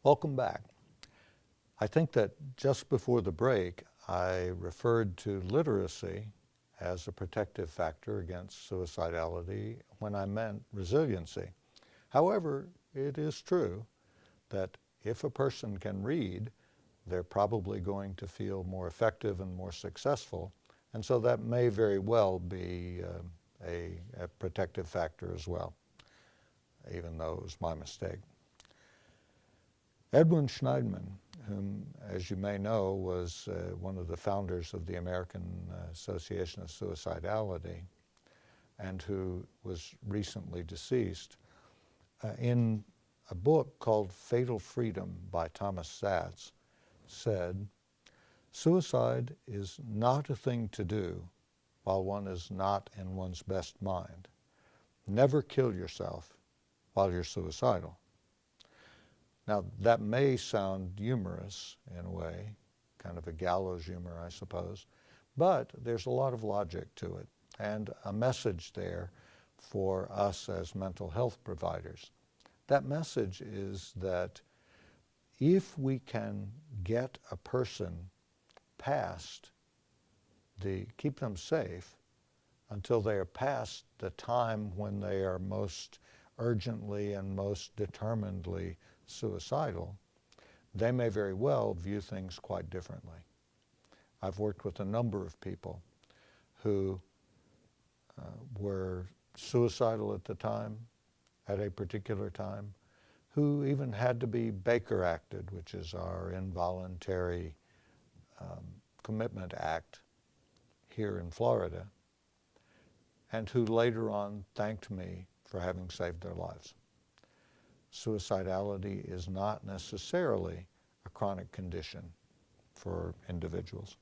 Welcome back. I think that just before the break, I referred to literacy as a protective factor against suicidality when I meant resiliency. However, it is true that if a person can read, they're probably going to feel more effective and more successful. And so that may very well be a protective factor as well, even though it was my mistake. Edwin Shneidman, whom, as you may know, was one of the founders of the American Association of Suicidality, and who was recently deceased, in a book called Fatal Freedom by Thomas Szasz, said, "Suicide is not a thing to do while one is not in one's best mind. Never kill yourself while you're suicidal." Now, that may sound humorous in a way, kind of a gallows humor, I suppose, but there's a lot of logic to it and a message there for us as mental health providers. That message is that if we can get a person past keep them safe until they are past the time when they are most urgently and most determinedly suicidal, they may very well view things quite differently. I've worked with a number of people who were suicidal at the time, at a particular time, who even had to be Baker Acted, which is our involuntary commitment act here in Florida, and who later on thanked me for having saved their lives. Suicidality is not necessarily a chronic condition for individuals.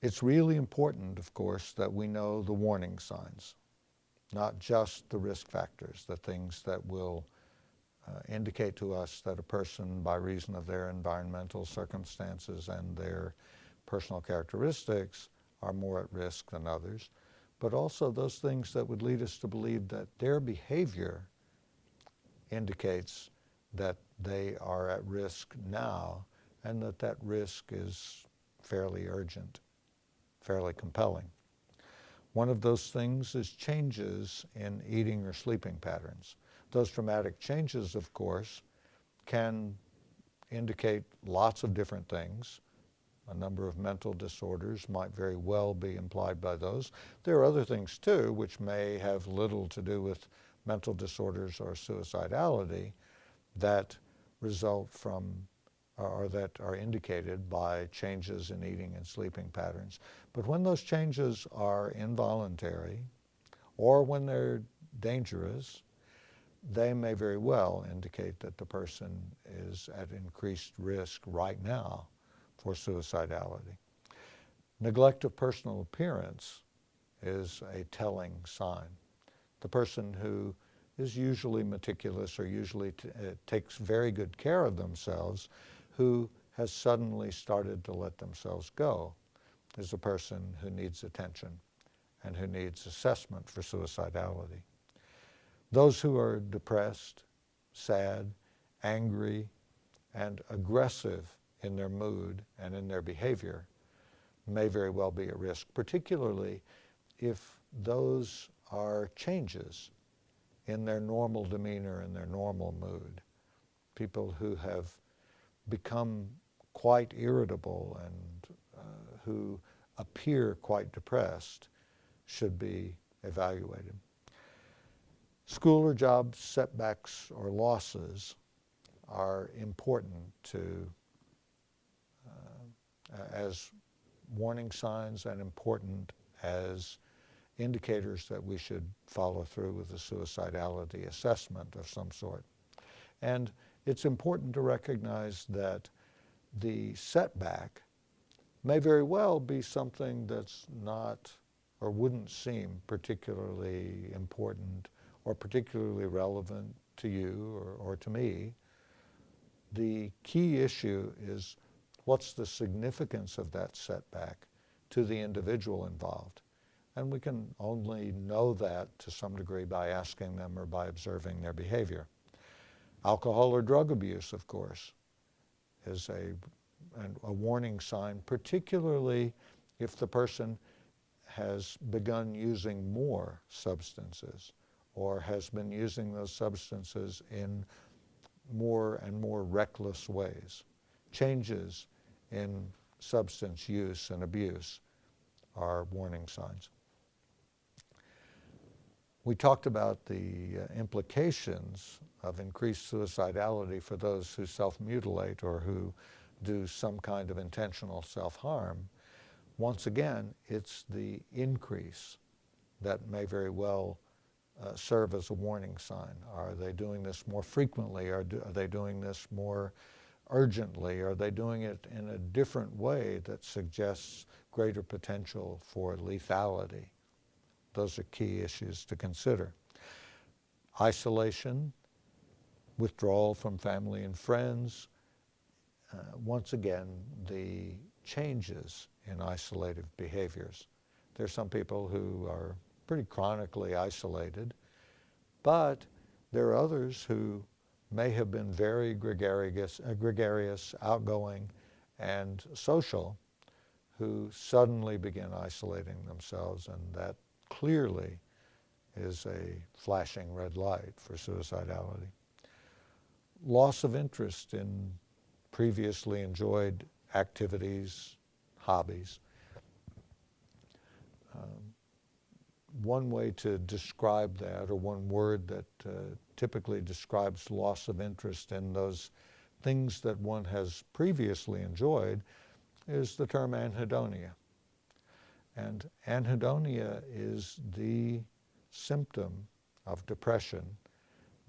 It's really important, of course, that we know the warning signs, not just the risk factors, the things that will indicate to us that a person, by reason of their environmental circumstances and their personal characteristics, are more at risk than others, but also those things that would lead us to believe that their behavior indicates that they are at risk now and that that risk is fairly urgent, fairly compelling. One of those things is changes in eating or sleeping patterns. Those dramatic changes, of course, can indicate lots of different things. A number of mental disorders might very well be implied by those. There are other things too, which may have little to do with mental disorders or suicidality, that result from or that are indicated by changes in eating and sleeping patterns. But when those changes are involuntary or when they're dangerous, they may very well indicate that the person is at increased risk right now for suicidality. Neglect of personal appearance is a telling sign. The person who is usually meticulous or usually takes very good care of themselves, who has suddenly started to let themselves go, is a person who needs attention and who needs assessment for suicidality. Those who are depressed, sad, angry, and aggressive in their mood and in their behavior may very well be at risk, particularly if those are changes in their normal demeanor and their normal mood. People who have become quite irritable and who appear quite depressed should be evaluated. School or job setbacks or losses are important as warning signs and important as indicators that we should follow through with a suicidality assessment of some sort. And it's important to recognize that the setback may very well be something that's not or wouldn't seem particularly important or particularly relevant to you or to me. The key issue is what's the significance of that setback to the individual involved. And we can only know that to some degree by asking them or by observing their behavior. Alcohol or drug abuse, of course, is a warning sign, particularly if the person has begun using more substances or has been using those substances in more and more reckless ways. Changes in substance use and abuse are warning signs. We talked about the implications of increased suicidality for those who self-mutilate or who do some kind of intentional self-harm. Once again, it's the increase that may very well serve as a warning sign. Are they doing this more frequently? Are they doing this more urgently? Are they doing it in a different way that suggests greater potential for lethality? Those are key issues to consider. Isolation, withdrawal from family and friends. Once again, the changes in isolative behaviors. There's some people who are pretty chronically isolated, but there are others who may have been very gregarious, outgoing, and social, who suddenly begin isolating themselves, and that clearly is a flashing red light for suicidality. Loss of interest in previously enjoyed activities, hobbies. One way to describe that, or one word that typically describes loss of interest in those things that one has previously enjoyed, is the term anhedonia. And anhedonia is the symptom of depression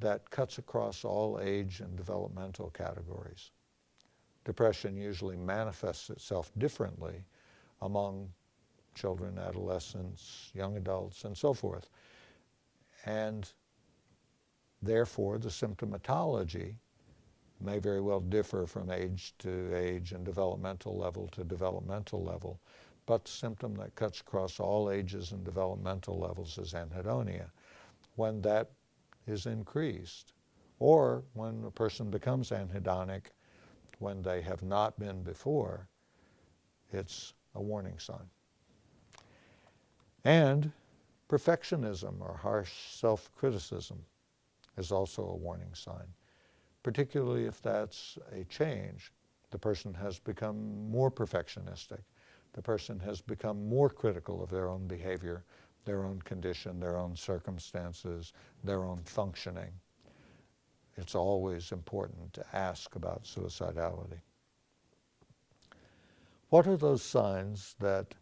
that cuts across all age and developmental categories. Depression usually manifests itself differently among children, adolescents, young adults, and so forth. And therefore, the symptomatology may very well differ from age to age and developmental level to developmental level. But the symptom that cuts across all ages and developmental levels is anhedonia. When that is increased, or when a person becomes anhedonic when they have not been before, it's a warning sign. And perfectionism or harsh self-criticism is also a warning sign, particularly if that's a change. The person has become more perfectionistic. The person has become more critical of their own behavior, their own condition, their own circumstances, their own functioning. It's always important to ask about suicidality. What are those signs that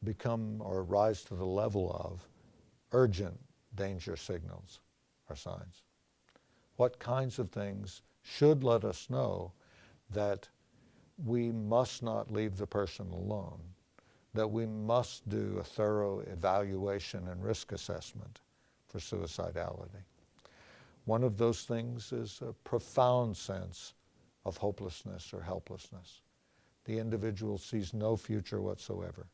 become or rise to the level of urgent danger signals or signs? What kinds of things should let us know that we must not leave the person alone, that we must do a thorough evaluation and risk assessment for suicidality? One of those things is a profound sense of hopelessness or helplessness. The individual sees no future whatsoever.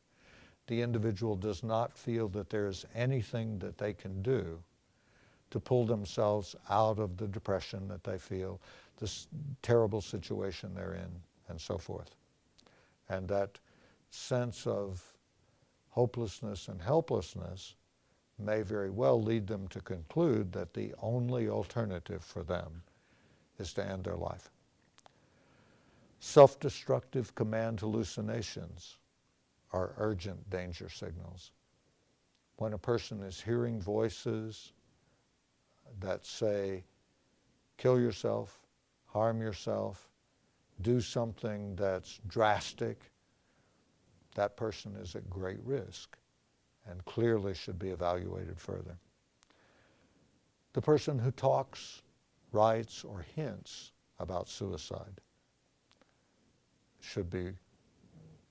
The individual does not feel that there is anything that they can do to pull themselves out of the depression that they feel, this terrible situation they're in, and so forth. And that sense of hopelessness and helplessness may very well lead them to conclude that the only alternative for them is to end their life. Self-destructive command hallucinations are urgent danger signals. When a person is hearing voices that say, kill yourself, harm yourself, do something that's drastic, that person is at great risk and clearly should be evaluated further. The person who talks, writes, or hints about suicide should be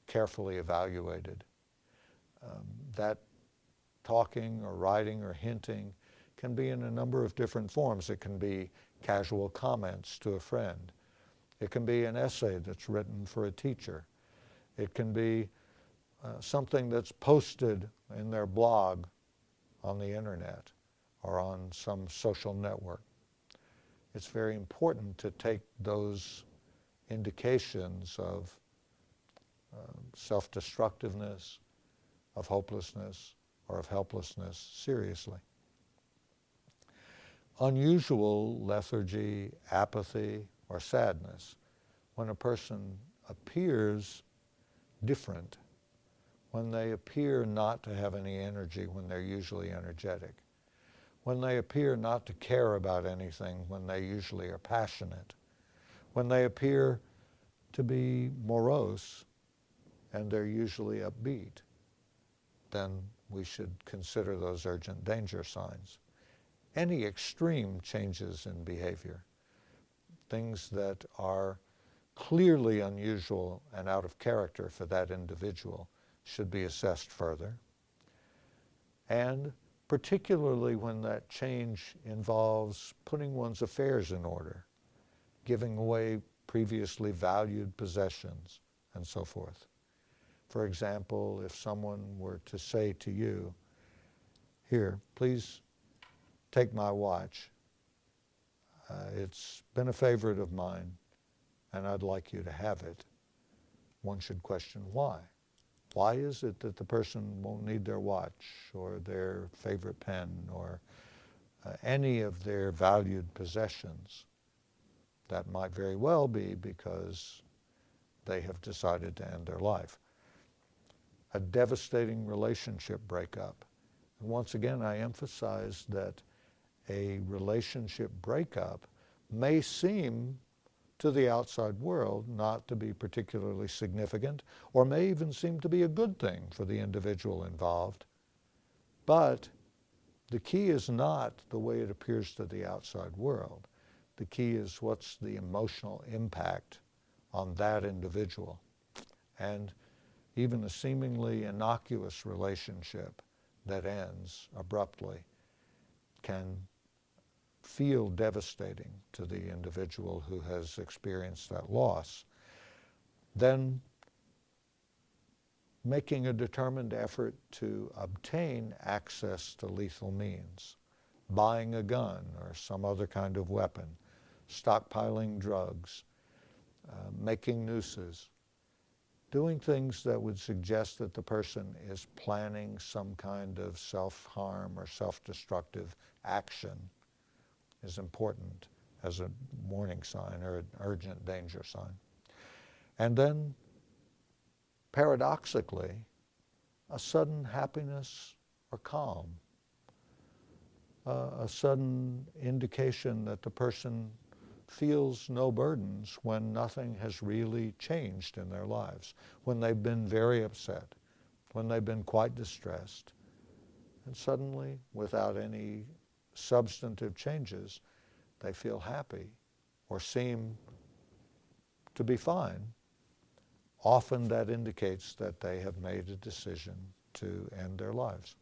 carefully evaluated. That talking or writing or hinting can be in a number of different forms. It can be casual comments to a friend. It can be an essay that's written for a teacher. It can be something that's posted in their blog on the internet or on some social network. it's very important to take those indications of self-destructiveness, of hopelessness, or of helplessness seriously. Unusual lethargy, apathy, or sadness, when a person appears different, when they appear not to have any energy when they're usually energetic, when they appear not to care about anything when they usually are passionate, when they appear to be morose and they're usually upbeat, then we should consider those urgent danger signs. Any extreme changes in behavior, things that are clearly unusual and out of character for that individual, should be assessed further. And particularly when that change involves putting one's affairs in order, giving away previously valued possessions, and so forth. For example, if someone were to say to you, "Here, please take my watch. It's been a favorite of mine, and I'd like you to have it," one should question why. Why is it that the person won't need their watch or their favorite pen or any of their valued possessions? That might very well be because they have decided to end their life. A devastating relationship breakup. And once again, I emphasize that a relationship breakup may seem to the outside world not to be particularly significant, or may even seem to be a good thing for the individual involved. But the key is not the way it appears to the outside world. The key is what's the emotional impact on that individual. And even a seemingly innocuous relationship that ends abruptly can feel devastating to the individual who has experienced that loss. Then making a determined effort to obtain access to lethal means, buying a gun or some other kind of weapon, stockpiling drugs, making nooses, doing things that would suggest that the person is planning some kind of self-harm or self-destructive action is important as a warning sign or an urgent danger sign. And then, paradoxically, a sudden happiness or calm, a sudden indication that the person feels no burdens when nothing has really changed in their lives, when they've been very upset, when they've been quite distressed, and suddenly, without any substantive changes, they feel happy or seem to be fine. Often that indicates that they have made a decision to end their lives.